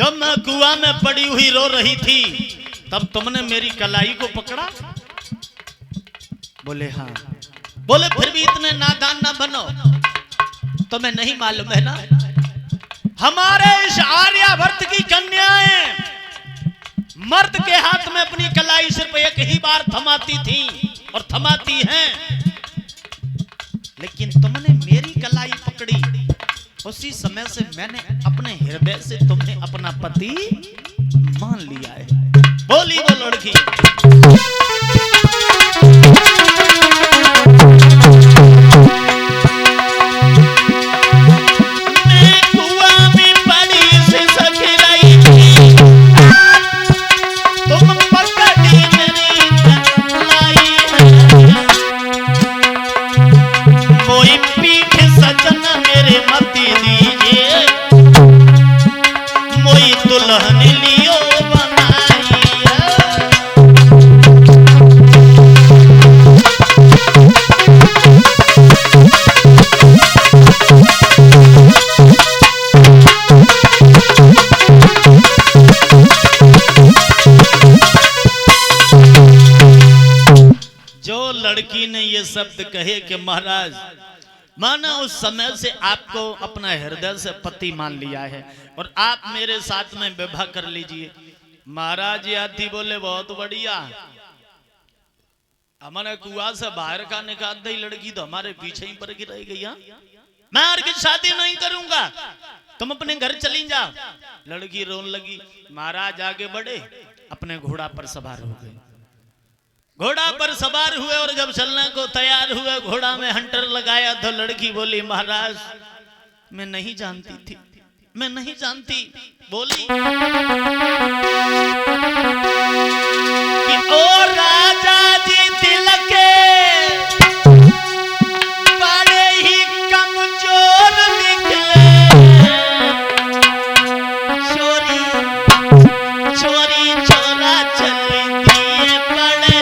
जब मैं कुआं में पड़ी हुई रो रही थी तब तुमने मेरी कलाई को पकड़ा? बोले हाँ। बोले फिर भी इतने नादान ना बनो, तुम्हें नहीं मालूम है ना हमारे इस आर्यावर्त की कन्याएं मर्द के हाथ में अपनी कलाई सिर्फ एक ही बार थमाती थी और थमाती हैं, लेकिन तुमने मेरी कलाई पकड़ी, उसी समय से मैंने अपने हृदय से तुम्हें अपना पति मान लिया है। बोली वो लड़की। मैं कुआं में पड़ी से सखी रही थी, तुम पकड़ी मेरी कलाई, कोई पीठ सजन मेरे मती दीजिए, मोई दुल्हन लियो बनाई। जो लड़की ने ये शब्द कहे कि महाराज माना उस समय से आपको अपना हृदय से पति मान लिया है और आप मेरे साथ में विवाह कर लीजिए। महाराज याती बोले बहुत बढ़िया, हमारे कुआं से बाहर का निकाल दी लड़की तो हमारे पीछे ही पड़ के रह गई। मैं और की शादी नहीं करूंगा, तुम अपने घर चली जाओ। लड़की रोने लगी। महाराज आगे बढ़े, अपने घोड़ा पर सवार हो गए। घोड़ा पर सवार हुए और जब चलने को तैयार हुए, घोड़ा में हंटर लगाया तो लड़की बोली महाराज मैं नहीं जानती थी, मैं नहीं जानती। बोली कि ओ राजा जी तिलक बड़े ही कमजोर निकले, चोरी चोरी चोरा चलती है, बड़े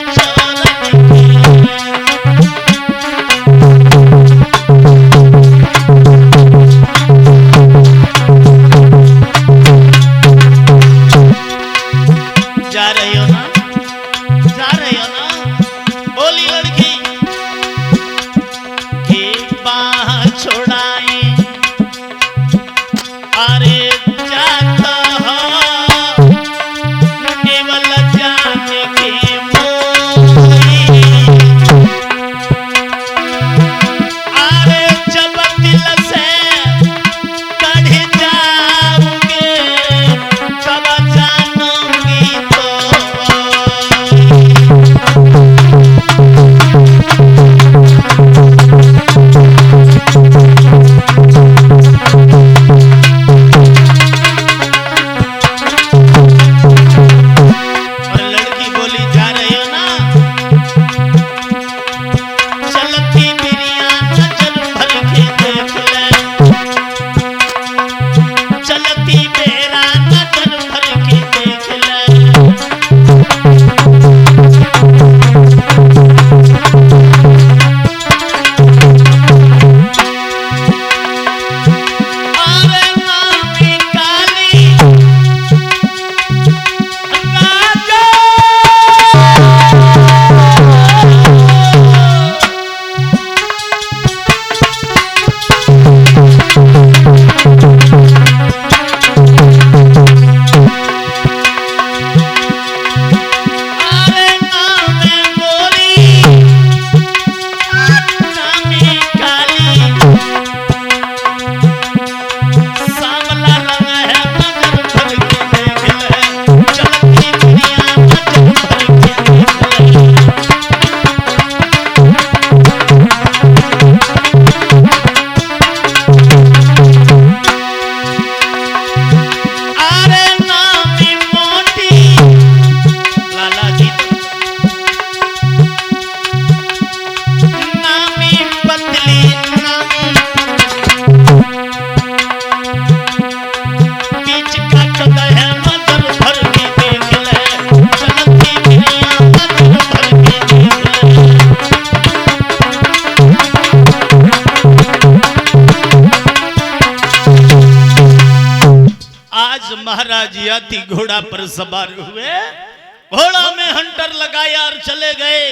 आज महाराज याती घोड़ा पर सवार हुए, घोड़ा में हंटर लगाया और चले गए।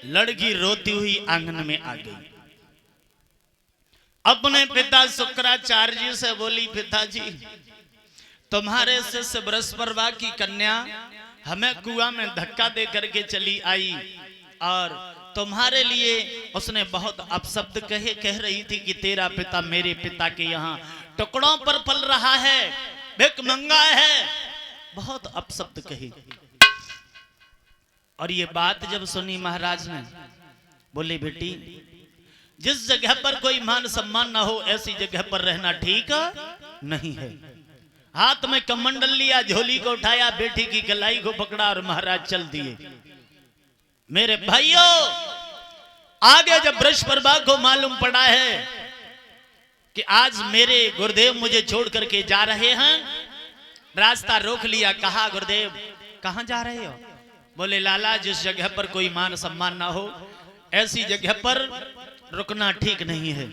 लड़की रोती हुई आंगन में आ गई, अपने पिता शुक्राचार्य जी से बोली, पिताजी तुम्हारे शिष्य बृहस्पति की कन्या हमें कुआं में धक्का दे करके चली आई और तुम्हारे लिए उसने बहुत अपशब्द कह रही थी कि तेरा पिता मेरे पिता के यहाँ टुकड़ों पर पल रहा है, भिखमंगा है, बहुत अपशब्द कही। और ये बात जब सुनी महाराज ने, बोले बेटी जिस जगह पर कोई मान सम्मान ना हो ऐसी जगह पर रहना ठीक नहीं है। हाथ में कमंडल लिया, झोली को उठाया, बेटी की कलाई को पकड़ा और महाराज चल दिए। मेरे भाइयों, आगे जब बृहस्पति को मालूम पड़ा है कि आज मेरे गुरुदेव मुझे छोड़ करके जा रहे हैं, रास्ता रोक लिया। कहा, गुरुदेव कहां जा रहे हो? बोले लाला जिस जगह पर कोई मान सम्मान ना हो ऐसी जगह पर रुकना ठीक नहीं है।